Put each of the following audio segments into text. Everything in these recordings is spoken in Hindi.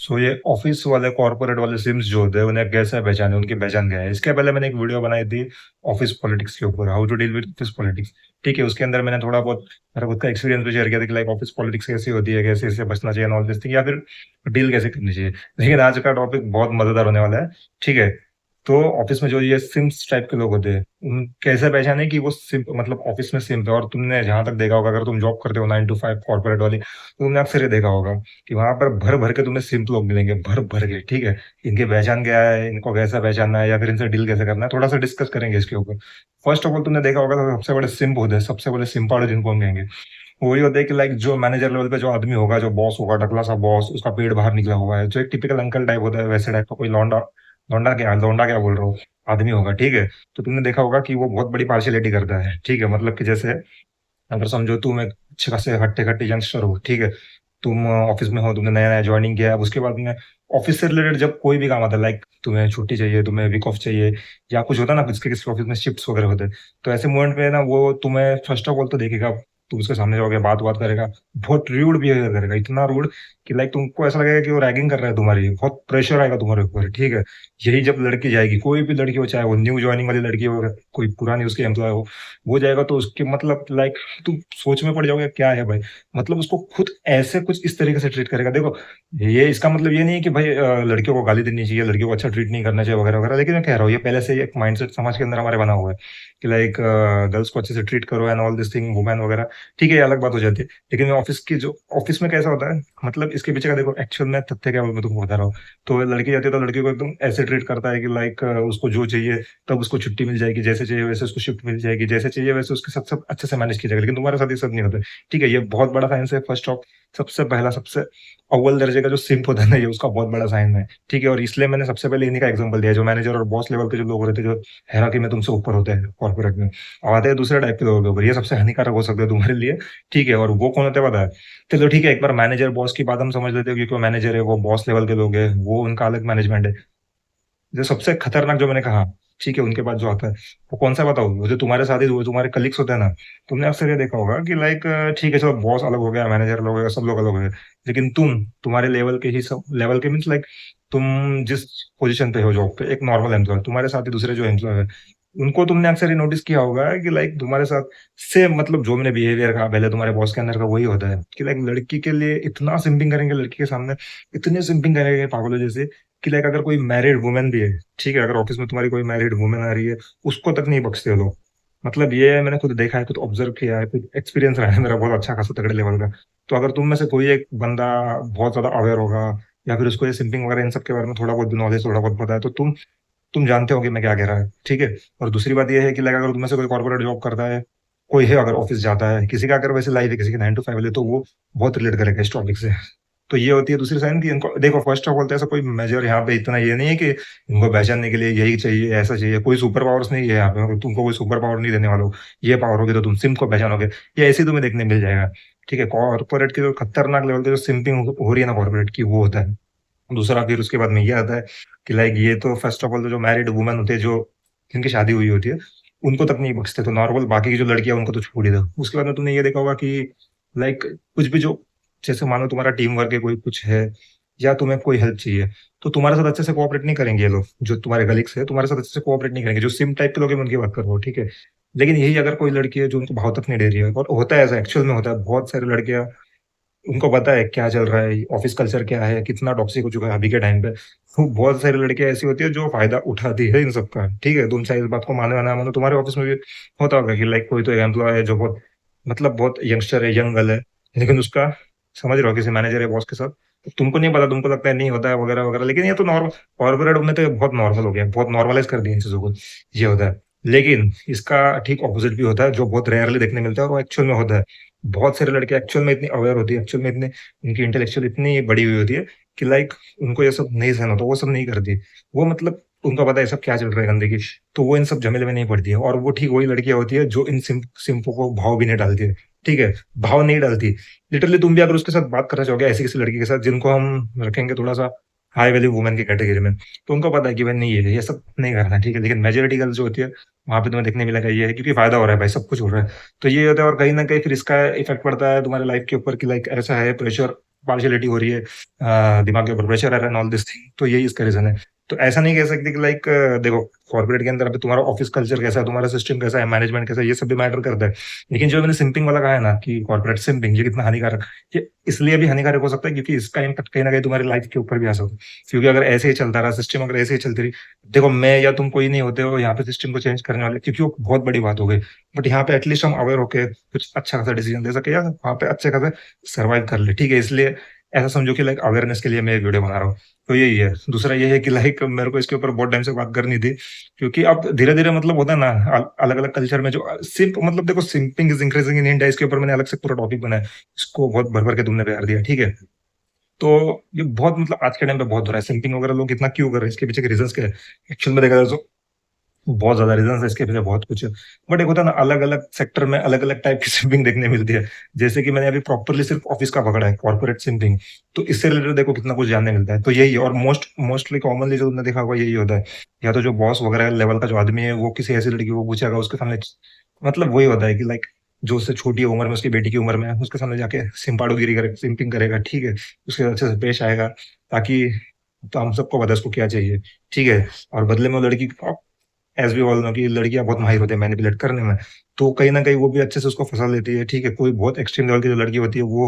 सो ये ऑफिस वाले कॉर्पोरेट वाले सिम्स जो होते हैं उन्हें कैसे पहचाने, उनकी पहचान क्या है। इसके पहले मैंने एक वीडियो बनाई थी ऑफिस पॉलिटिक्स के ऊपर, how to deal with office politics. ठीक है, उसके अंदर मैंने थोड़ा बहुत मेरा खुद का एक्सपीरियंस भी शेयर किया था कि लाइक ऑफिस पॉलिटिक्स कैसी होती है, कैसे इससे बचना चाहिए, ऑल दिस थिंग, या फिर डील कैसे करनी चाहिए। लेकिन आज का टॉपिक बहुत मजेदार होने वाला है। ठीक है, तो ऑफिस में जो ये सिम्स टाइप के लोग होते हैं, उन कैसे पहचाने कि वो सिम मतलब ऑफिस में सिम्प है। और तुमने जहां तक देखा होगा, अगर तुम जॉब करते हो 9 to 5 कॉर्पोरेट वाली, तो तुमने अक्सर ये देखा होगा कि वहां पर भर भर के तुम्हें सिंप लोग मिलेंगे, भर भर के। ठीक है, इनकी पहचान क्या है, इनको कैसा पहचानना है, या फिर इनसे डील कैसे करना है, थोड़ा सा डिस्कस करेंगे इसके ऊपर। फर्स्ट ऑफ ऑल तुमने देखा होगा, तो सबसे बड़े सिंप होते हैं, सबसे बड़े सिंपाड़े जिनको हम कहेंगे, वही होते हैं कि लाइक जो मैनेजर लेवल पे जो आदमी होगा, जो बॉस होगा, टकला सा बॉस, उसका पेट बाहर निकला हुआ है, जो एक टिपिकल अंकल टाइप होता है, वैसे टाइप का कोई लौंडा, लौंडा क्या बोल रहा हूँ, आदमी होगा। ठीक है, तो तुमने देखा होगा कि वो बहुत बड़ी पार्शियलिटी करता है। ठीक है, मतलब कि जैसे अगर समझो तुम एक अच्छे खासे हट्टे खट्टे यंगस्टर हो। ठीक है, तुम ऑफिस में हो, तुमने नया नया ज्वाइनिंग किया है, अब उसके बाद में ऑफिस से रिलेटेड जब कोई भी काम आता है, लाइक तुम्हें छुट्टी चाहिए, तुम्हें वीक ऑफ चाहिए, या कुछ होता है ना, किसके किसके ऑफिस में शिफ्ट्स वगैरह होते हैं, तो ऐसे मोमेंट पे ना वो तुम्हें फर्स्ट ऑफ ऑल तो देखेगा, तुम उसके सामने जाओगे, बात बात करेगा, बहुत रूड बिहेवियर करेगा, इतना रूड कि लाइक तुमको ऐसा लगेगा कि वो रैगिंग कर रहा है तुम्हारी, बहुत प्रेशर आएगा तुम्हारे ऊपर। ठीक है, यही जब लड़की जाएगी, कोई भी लड़की हो, चाहे वो न्यू ज्वाइनिंग वाली लड़की हो, कोई पुरानी उसकी एम्प्लॉय हो, वो जाएगा तो उसके मतलब लाइक तुम सोच में पड़ जाओगे क्या है भाई। मतलब उसको खुद ऐसे कुछ इस तरीके से ट्रीट करेगा। देखो, ये इसका मतलब ये नहीं है कि भाई लड़कियों को गाली देनी चाहिए, लड़कियों को अच्छा ट्रीट नहीं करना चाहिए वगैरह वगैरह, लेकिन मैं कह रहा हूँ ये पहले से ही एक माइंडसेट समाज के अंदर हमारे बना हुआ है कि लाइक गर्ल्स को अच्छे से ट्रीट करो and all this thing, women वगैरह। ठीक है, ये अलग बात हो जाती है। लेकिन ऑफिस की जो ऑफिस में कैसा होता है, मतलब इसके पीछे का देखो एक्चुअल में तथ्य क्या है, वो मैं तुमको बता रहा हूँ। तो लड़की जाती है तो लड़की को एकदम ऐसे ट्रीट करता है कि लाइक उसको जो चाहिए तब उसको छुट्टी मिल जाएगी, जैसे चाहिए वैसे उसको शिफ्ट मिल जाएगी, जैसे चाहिए वैसे उसके साथ सब अच्छे से मैनेज किया जाएगा। लेकिन तुम्हारे साथ ये सब नहीं होता है। ठीक है, ये बहुत बड़ा साइंस है। फर्स्ट ऑफ सबसे पहला, सबसे अव्वल दर्जे का जो सिंप होता है ना, ये उसका बहुत बड़ा साइन है। ठीक है, और इसलिए मैंने सबसे पहले इन्हीं का एग्जांपल दिया, जो मैनेजर और बॉस लेवल के जो लोग रहते हैं, जो हायरार्की में तुमसे ऊपर होते हैं कॉर्पोरेट में। अब आते हैं दूसरे टाइप के लोगों के ऊपर, ये सबसे हानिकारक हो सकते हैं तुम्हारे लिए। ठीक है, और वो कौन होते हैं पता है? चलो ठीक है, एक बार मैनेजर बॉस की बात हम समझ लेते हो, क्योंकि वो मैनेजर है, वो बॉस लेवल के लोग हैं, वो उनका अलग मैनेजमेंट है। जो सबसे खतरनाक जो मैंने कहा, ठीक है, उनके बाद जो आता है, वो कौन सा बताओ? वो जो तुम्हारे साथ ही वो तुम्हारे कलीग्स होते हैं ना, तुमने अक्सर ये देखा होगा कि लाइक ठीक है चलो, बॉस अलग हो गया, मैनेजर अलग हो गया, सब लोग अलग हो गए, लेकिन तुम्हारे लेवल के ही सब लेवल के मीन्स लाइक तुम जिस पोजीशन पे हो जॉब पे, एक नॉर्मल एम्प्लॉय, तुम्हारे साथ ही दूसरे जो एम्प्लॉय है, उनको तुमने अक्सर ये नोटिस किया होगा कि लाइक तुम्हारे साथ से मतलब जो मैंने बिहेवियर कहा पहले तुम्हारे बॉस के अंदर का, वही होता है कि लाइक लड़की के लिए इतना सिंपिंग करेंगे, लड़की के सामने इतने सिंपिंग करेंगे पागलों जैसे कि लाइक अगर कोई मैरिड वुमेन भी है, ठीक है, अगर ऑफिस में तुम्हारी कोई मैरिड वुमेन आ रही है, उसको तक नहीं बख्शते वो लोग। मतलब ये मैंने खुद देखा है, खुद ऑब्जर्व किया है, खुद एक्सपीरियंस रहा है मेरा बहुत अच्छा खासा तगड़े लेवल का। तो अगर तुम में से कोई एक बंदा बहुत ज्यादा अवेयर होगा, या फिर उसको ये सिंपिंग वगैरह इन सब के बारे में थोड़ा बहुत नॉलेज, थोड़ा बहुत पता है, तो तुम जानते हो कि मैं क्या कह रहा है। ठीक है, और दूसरी बात यह है कि लाइक अगर तुम में से कोई कॉर्पोरेट जॉब करता है, कोई है अगर ऑफिस जाता है, किसी का अगर वैसे लाइफ है, किसी की 9 to 5 है, तो वो बहुत रिलेट करेगा इस टॉपिक से। तो ये होती है दूसरी साइन की इनको देखो, फर्स्ट ऑफ ऑल तो ऐसा कोई मेजर यहाँ पे इतना ये नहीं है कि इनको पहचानने के लिए यही चाहिए, ऐसा चाहिए, कोई सुपर पावर्स नहीं है यहाँ पे। अगर तुमको कोई सुपर पावर नहीं देने वाला हो, ये पावर होगी तो तुम सिम को पहचानोगे, ये ऐसे ही तुम्हें देखने मिल जाएगा। ठीक है, कॉर्पोरेट की जो खतरनाक लेवल की जो सिंपिंग हो रही है ना कॉर्पोरेट की, वो होता है। दूसरा फिर उसके बाद में ये आता है कि लाइक ये तो फर्स्ट ऑफ ऑल तो जो मैरिड वुमेन होती है, जो जिनकी शादी हुई होती है, उनको तक नहीं बख्शते, तो नॉर्मल बाकी की जो लड़कियां उनको तो छोड़ ही दो। उसके बाद में तुमने ये देखा होगा कि लाइक कुछ भी जो, जैसे मानो तुम्हारा टीम वर्क है, कोई कुछ है, या तुम्हें कोई हेल्प चाहिए, तो तुम्हारे साथ अच्छे से कोऑपरेट नहीं करेंगे ये लोग, जो तुम्हारे कलीग्स है तुम्हारे साथ अच्छे से कोऑपरेट नहीं करेंगे, जो सिम टाइप के लोग हैं मैं उनकी बात कर रहा हूँ। ठीक है, लेकिन यही अगर कोई लड़की है जो उनको भाव तक नहीं दे रही है, और होता है ऐसा, एक्चुअल में होता है, बहुत सारी लड़कियां, उनको पता है क्या चल रहा है, ऑफिस कल्चर क्या है, कितना टॉक्सिक हो चुका है अभी के टाइम पे, तो बहुत सारी लड़कियां ऐसी होती है जो फायदा उठाती है इन सब का। ठीक है, तुम चाहे इस बात को मानो या ना मानो, तुम्हारे ऑफिस में भी होता होगा कि लाइक कोई तो एम्प्लॉय है जो बहुत मतलब बहुत यंगस्टर है, यंग गर्ल है, लेकिन उसका समझ रहे हो किसी मैनेजर है बॉस के साथ, तो तुमको नहीं पता, तुमको लगता है नहीं होता है वगैरह वगैरह, लेकिन ये तो नॉर्मल, कॉर्पोरेट में तो ये बहुत नॉर्मल हो गया, बहुत नॉर्मलाइज कर दिया इन चीजों को, ये होता है। लेकिन इसका ठीक ऑपोजिट भी होता है, जो बहुत रेयरली देखने मिलता है, और वो एक्चुअल में होता है। बहुत सारे लड़के एक्चुअल में इतनी अवेयर होती है, एक्चुअल में इतने उनकी इंटेलेक्चुअल इतनी बड़ी हुई होती है कि लाइक उनको ये सब नहीं सहना होता, वो सब नहीं करती। वो मतलब उनको पता है सब क्या चल रहा है गंदगी, तो वो इन सब झमेले में नहीं पड़ती है। और वो ठीक वही लड़कियां होती है जो इन सिंपों को भाव भी नहीं डालती है। ठीक है, भाव नहीं डालती। लिटरली तुम भी अगर उसके साथ बात करना चाहोगे ऐसी किसी लड़की के साथ, जिनको हम रखेंगे थोड़ा सा हाई वैल्यू वुमेन की कैटेगरी में, तो उनको पता है कि भाई नहीं है, ये सब नहीं करना। ठीक है, लेकिन मेजोरिटी गर्ल्स जो होती है, वहां पे तुम्हें देखने मिलेगा ये है क्योंकि फायदा हो रहा है भाई, सब कुछ हो रहा है। तो ये होता है, और कहीं ना कहीं फिर इसका इफेक्ट पड़ता है तुम्हारे लाइफ के ऊपर कि लाइक ऐसा है प्रेशर, पार्शियलिटी हो रही है, दिमाग के ऊपर प्रेशर आ रहा है, ऑल दिस थिंग, तो यही इसका रीजन है। तो ऐसा नहीं कह सकते कि लाइक देखो कॉर्पोरेट के अंदर अभी तुम्हारा ऑफिस कल्चर कैसा है, तुम्हारा सिस्टम कैसा है, मैनेजमेंट कैसा है, ये सब भी मैटर करता है। लेकिन जो मैंने सिंपिंग वाला कहा है ना कि कॉर्पोरेट सिंपिंग ये कितना हानिकारक, ये इसलिए भी हानिकारक हो सकता है क्योंकि इसका इम्पैक्ट कहीं ना कहीं तुम्हारी लाइफ के ऊपर भी आ सकता है। क्योंकि अगर ऐसे ही चलता रहा सिस्टम, अगर ऐसे ही चलती रही, देखो मैं या तुम कोई नहीं होते हो यहाँ पे सिस्टम को चेंज करने वाले, क्योंकि वो बहुत बड़ी बात हो गई। बट यहाँ पे एटलीस्ट हम अवेयर होके कुछ अच्छा खासा डिसीजन दे सके या वहाँ पे अच्छे खासा सर्वाइव कर ले, ठीक है। इसलिए ऐसा समझो कि लाइक अवेयरनेस के लिए मैं ये वीडियो बना रहा हूँ। तो यही है। दूसरा ये है कि लाइक मेरे को इसके ऊपर बहुत टाइम से बात करनी थी, क्योंकि अब धीरे धीरे मतलब होता है ना, अलग अलग कल्चर में जो सिंप मतलब देखो simping is increasing in India, इसके ऊपर मैंने अलग से पूरा टॉपिक बनाया। इसको बहुत भर भर के तुमने प्यार दिया, ठीक है। तो ये बहुत मतलब आज के टाइम पे बहुत हो रहा है सिंपिंग वगैरह, लोग इतना क्यों कर रहे हैं, इसके पीछे के रीजंस क्या है। एक्चुअल में देखा जाए तो बहुत ज्यादा रीजन है इसके पीछे, बहुत कुछ है। बट एक होता है ना, अलग अलग सेक्टर में अलग अलग टाइप की सिंपिंग देखने मिलती है। जैसे कि मैंने अभी प्रॉपरली सिर्फ ऑफिस का पकड़ा है, कॉर्पोरेट सिंपिंग। तो इससे रिलेटेड देखो कितना कुछ जानने मिलता है। तो यही है, और मोस्टली कॉमनली जो तुमने देखा होगा यही होता है। या तो जो बॉस वगैरह लेवल का जो आदमी है वो किसी ऐसी लड़की को पूछेगा उसके सामने, मतलब वही होता है कि लाइक जो उससे छोटी उम्र में, उसकी बेटी की उम्र में, उसके सामने जाके सिंपाड़ूगिरी करे, सिंपिंग करेगा, ठीक है। उसके साथ अच्छे से पेश आएगा, ताकि तो हम सबको पता है उसको क्या चाहिए, ठीक है। और बदले में वो लड़की, एज वी ऑल नो कि लड़कियां बहुत माहिर होती है मैनिपुलेट करने में। तो कहीं ना कहीं वो भी अच्छे से उसको फंसा लेती है, ठीक है। कोई बहुत एक्सट्रीम लेवल की जो लड़की होती है वो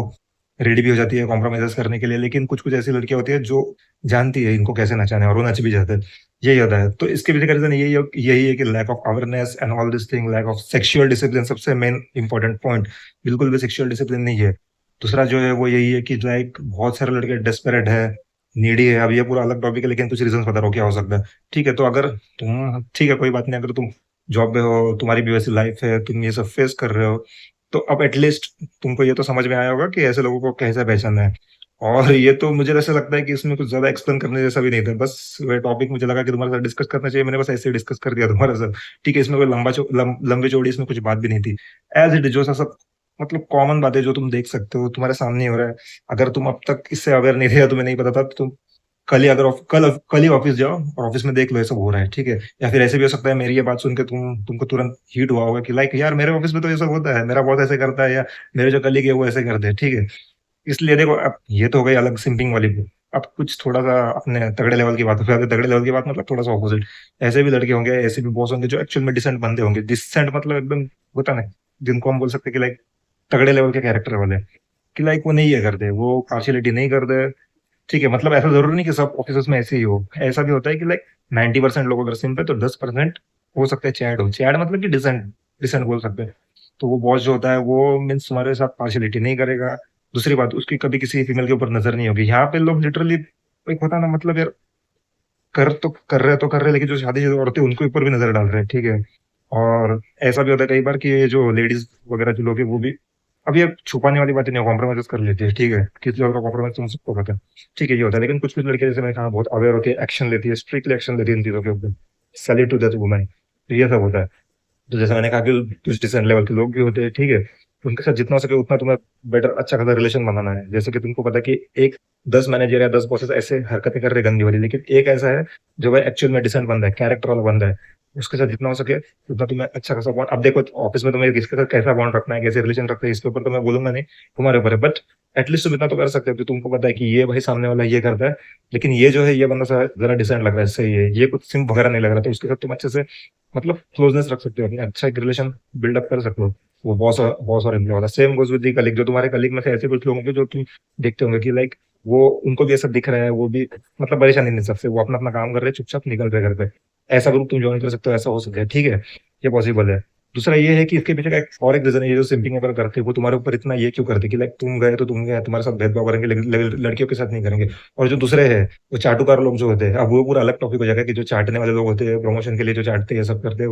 रेडी भी हो जाती है कॉम्प्रोमाइज करने के लिए, लेकिन कुछ कुछ ऐसी लड़कियां होती है जो जानती है इनको कैसे नचाना है, और वो नच भी जाते हैं। यही होता है। तो इसके पीछे का रीजन यही है कि lack of awareness and all this thing, lack of sexual discipline, सबसे मेन इंपॉर्टेंट पॉइंट। बिल्कुल भी सेक्सुअल डिसिप्लिन नहीं है। दूसरा जो है वो यही है कि लाइक बहुत सारे लड़के डेस्परेट है, नीडी है। अब ये पूरा अलग टॉपिक है, लेकिन कुछ रीजन बता रहा हूँ क्या हो सकता है, ठीक है। तो अगर तुम, ठीक है कोई बात नहीं, अगर तुम जॉब पे हो, तुम्हारी भी वैसी लाइफ है, तुम ये सब फेस कर रहे हो, तो अब एटलीस्ट तुमको ये तो समझ में आया होगा कि ऐसे लोगों को कैसे पहचानना है। और ये तो मुझे ऐसा लगता है कि इसमें कुछ ज्यादा एक्सप्लेन करने जैसा भी नहीं था, बस वे टॉपिक मुझे लगा कि तुम्हारे साथ डिस्कस करना चाहिए, मैंने बस ऐसे डिस्कस कर दिया तुम्हारे साथ, ठीक है। इसमें कोई लंबी चौड़ी इसमें कुछ बात भी नहीं थी। एज इट जो सा सब मतलब कॉमन बातें जो तुम देख सकते हो तुम्हारे सामने ही हो रहा है। अगर तुम अब तक इससे अवेयर नहीं थे या तुम्हें नहीं पता था, तो तुम कल ही अगर कल ही ऑफिस जाओ और ऑफिस में देख लो ये सब हो रहा है, ठीक है। या फिर ऐसे भी हो सकता है मेरी ये बात सुन के तुमको तुरंत हीट हुआ होगा कि लाइक यार मेरे ऑफिस में तो ये सब होता है, मेरा बॉस ऐसे करता है, या मेरे जो कलीग है वो ऐसे करते हैं, ठीक है। इसलिए देखो अब ये तो हो गई अलग सिंपिंग वाली बात। अब कुछ थोड़ा सा अपने तगड़े लेवल की बात हो जाती है। तगड़े लेवल की बात मतलब थोड़ा सा ऑपोजिट, ऐसे भी लड़के होंगे, ऐसे भी बॉस होंगे जो एक्चुअल में डिसेंट बंदे होंगे। डिसेंट मतलब एकदम होता ना, जिनको हम बोल सकते हैं कि लाइक तगड़े लेवल के कैरेक्टर वाले, कि लाइक वो नहीं ये करते, वो पार्शियलिटी नहीं करते, ठीक है। मतलब ऐसा जरूरी नहीं कि सब ऑफिस में ऐसे ही हो। ऐसा भी होता है कि लाइक 90% लोग अगर सिंपल, तो 10% हो सकता है चैड हो। चैड मतलब कि डिसेंट, डिसेंट बोल सकते हैं। तो वो बॉस जो होता है वो मीन्स तुम्हारे साथ पार्शियलिटी नहीं करेगा। दूसरी बात, उसकी कभी किसी फीमेल के ऊपर नजर नहीं होगी। यहाँ पे लोग लिटरली, एक होता है ना, मतलब यार कर रहे लेकिन जो शादीशुदा औरतें उनके ऊपर भी नजर डाल रहे हैं, ठीक है। और ऐसा भी होता है कई बार कि ये जो लेडीज वगैरह जो लोग हैं वो भी, अब ये छुपाने वाली बातें नहीं, कॉम्प्रोमाइज कर लेती है, ठीक है। किस लेवल का कॉम्प्रोमाइज तुम सबको पता है, ठीक है। ये होता है। लेकिन कुछ कुछ लड़कियां जैसे मैंने कहा बहुत अवेयर होती है, एक्शन लेती है, स्ट्रिक्टली एक्शन लेती है इन चीजों के ऊपर। Salute to that women. तो ये सब होता है। तो जैसे मैंने कहा कि कुछ डिसेंट लेवल के लोग भी होते हैं, ठीक है। उनके साथ जितना हो सके उतना तुम्हें बेटर अच्छा खासा रिलेशन बनाना है। जैसे कि तुमको पता है कि एक 10 मैनेजर या 10 बॉसेस ऐसे हरकतें कर रहे गंदी वाली, लेकिन एक ऐसा है जो भाई एक्चुअल में डिसेंट बंदा है, कैरेक्टर वाला बंदा है। उसके साथ जितना हो सके उतना तुम्हें अच्छा खासा बॉन्ड, अब देखो ऑफिस में तुम्हें किसके साथ कैसा बॉन्ड रखना है, कैसे रिलेशन रखना है, इसके ऊपर तो मैं बोलूंगा नहीं, तुम्हारे ऊपर है। बट एटलीस्ट तुम इतना तो कर सकते हो कि तुमको पता है कि ये भाई सामने वाला ये करता है, लेकिन ये जो है ये बंदा जरा डिसेंट लग रहा है, सही है, ये कुछ सिंप वगैरह नहीं लग रहा, तो उसके साथ तुम अच्छे से मतलब क्लोजनेस रख सकते हो, अपने अच्छा एक रिलेशन बिल्डअप कर सकते हो। वो बॉस और एम्प्लॉय वाला same goes with the colleague. जो तुम्हारे कलीग में से ऐसे कुछ लोग होंगे जो तुम देखते होंगे कि लाइक वो, उनको भी ऐसा दिख रहा है, वो भी मतलब परेशानी नहीं सबसे, वो अपना अपना काम कर रहे हैं, चुपचाप निकल रहे घर पे। ऐसा ग्रुप तुम ज्वाइन कर सकते हो, ऐसा हो सकता है, ठीक है। ये पॉसिबल है। दूसरा ये है कि इसके पीछे का एक और एक रीजन है, ये जो सिंपिंग वगैरह करते हैं वो तुम्हारे ऊपर इतना ये क्यों करते हैं कि लाइक तुम गए तो तुम गए, तुम्हारे साथ भेदभाव करेंगे, लेकिन लड़कियों के साथ नहीं करेंगे। और जो दूसरे हैं वो चाटुकार लोग जो होते हैं, अब वो पूरा अलग टॉपिक हो जाएगा कि जो चाटने वाले लोग होते हैं प्रमोशन के लिए, जो चाटते हैं ये सब करते हैं,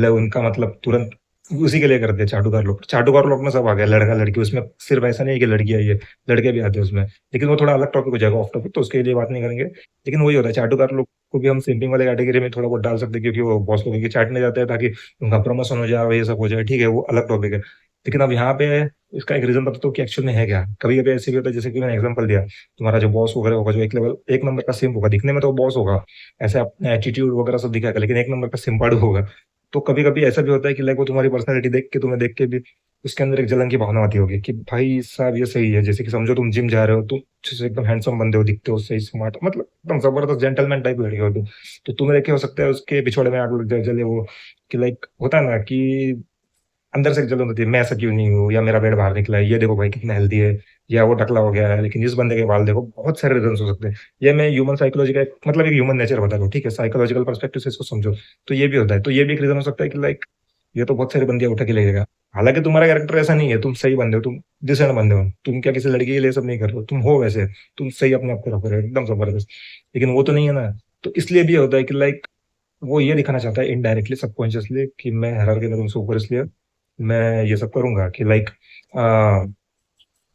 उनका मतलब तुरंत उसी के लिए करते हैं चाटुकार लोग। चाटुकार लोग में सब आ गया, लड़का लड़की, उसमें सिर्फ ऐसा नहीं है कि लड़की आई है, लड़के भी आते हैं उसमें। लेकिन वो थोड़ा अलग टॉपिक हो जाएगा, ऑफ टॉपिक, तो उसके लिए बात नहीं करेंगे। लेकिन वही होता है, चाटुकार लोग को भी हम सिंपिंग वाले कैटेगरी में थोड़ा बहुत डाल सकते हैं, क्योंकि वो बॉस लोगों की चाटने जाते हैं ताकि उनका प्रमोशन हो जाए, ये सब हो जाए, ठीक है, वो अलग टॉपिक है। लेकिन अब यहाँ पे इसका एक रीजन बताता हूँ कि एक्चुअल में है क्या। कभी कभी ऐसे भी होता है, जैसे कि मैंने एग्जांपल दिया, तुम्हारा जो बॉस वगैरह होगा, जो एक नंबर का सिंप होगा, दिखने में तो बॉस होगा, ऐसे अपने एटीट्यूड वगैरह सब दिखाएगा, लेकिन एक नंबर का सिंपाड़ू होगा। तो कभी कभी ऐसा भी होता है कि लाइक वो तुम्हारी पर्सनैलिटी देख के, तुम्हें देख के भी उसके अंदर एक जलन की भावना आती होगी कि भाई साहब ये सही है। जैसे कि समझो तुम जिम जा रहे हो, तुम अच्छे से एकदम हैंडसम बंदे हो, दिखते हो सही, स्मार्ट, मतलब एकदम जबरदस्त जेंटलमैन टाइप लड़के हो तुम। तो तुम्हें देखे हो सकता है उसके पिछवाड़े में आग लग जाए, जले वो, कि लाइक होता है ना कि अंदर से एक जलन होती है, मैं ऐसा क्यों नहीं हूँ, या मेरा पेट बाहर निकला है, ये देखो भाई कितना हेल्दी है, या वो टकला हो गया है, लेकिन इस बंदे के बाल देखो। बहुत सारे रीजन हो सकते हैं। ये मैं ह्यूमन साइकोलॉजी का मतलब एक ह्यूमन नेचर बता रहा हूँ, ठीक है, साइकोलॉजिकल पर्सपेक्टिव से इसको समझो। तो ये भी होता है, तो ये भी एक रीजन हो सकता है कि लाइक ये तो बहुत सारी बंदियां उठा के लगेगा। हालांकि तुम्हारा कैरेक्टर ऐसा नहीं है, तुम सही बंदे हो, तुम डिसेंट बंदे हो, तुम क्या किसी लड़की के लिए सब नहीं कर रहे हो, तुम हो वैसे, तुम सही अपने आप को रख रहे हो एकदम जबरदस्त। लेकिन वो तो नहीं है ना। तो इसलिए भी होता है कि लाइक वो ये दिखाना चाहता है इनडायरेक्टली, सबकॉन्शियसली, कि मैं हायरार्की में तुमसे ऊपर, इसलिए मैं ये सब करूंगा कि लाइक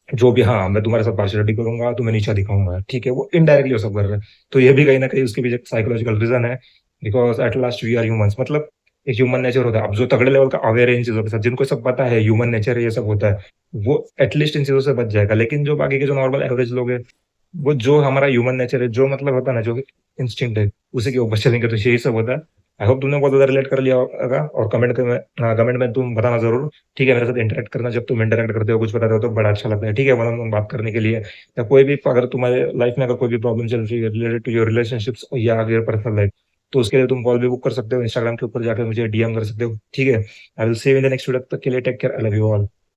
जो भी, हाँ मैं तुम्हारे साथ पार्शियलिटी करूंगा, तुम्हें नीचा दिखाऊंगा, ठीक है, वो इनडायरेक्टली वो सब कर रहा है। तो ये भी कहीं ना कहीं उसके पीछे साइकोलॉजिकल रीजन है। Because at last we are humans, मतलब एक ह्यूमन नेचर होता है। अब जो तगड़े लेवल का अवेयर है इन चीजों के साथ, जिनको सब पता है ह्यूमन नेचर है, ये सब होता है, वो एटलीस्ट इन चीजों से बच जाएगा। लेकिन जो बाकी के जो नॉर्मल एवरेज लोग हैं, वो जो हमारा ह्यूमन नेचर है, जो मतलब होता है ना, जो इंस्टिंक्ट है, उसी के ऊपर चलेंगे। तो यही सब होता है। आई होप तुमने बहुत ज्यादा रिलेट कर लिया होगा, और कमेंट में तुम बताना जरूर। ठीक है, मेरे साथ इंटरेक्ट करना, जब तुम इंटरेक्ट करते हो, कुछ बताते हो, तो बड़ा अच्छा लगता है। ठीक है, वन ऑन वन बात करने के लिए, या कोई भी, अगर तुम्हारे लाइफ में अगर कोई भी प्रॉब्लम चल रही है रिलेटेड टू योर रिलेशनशिप्स या अगर पर्सनल लाइफ, तो उसके लिए तुम कॉल भी बुक कर सकते हो, इंस्टाग्राम के ऊपर जाकर मुझे डीएम कर सकते हो। ठीक है, I will see you in the next video. तक के लिए take care, I love you all.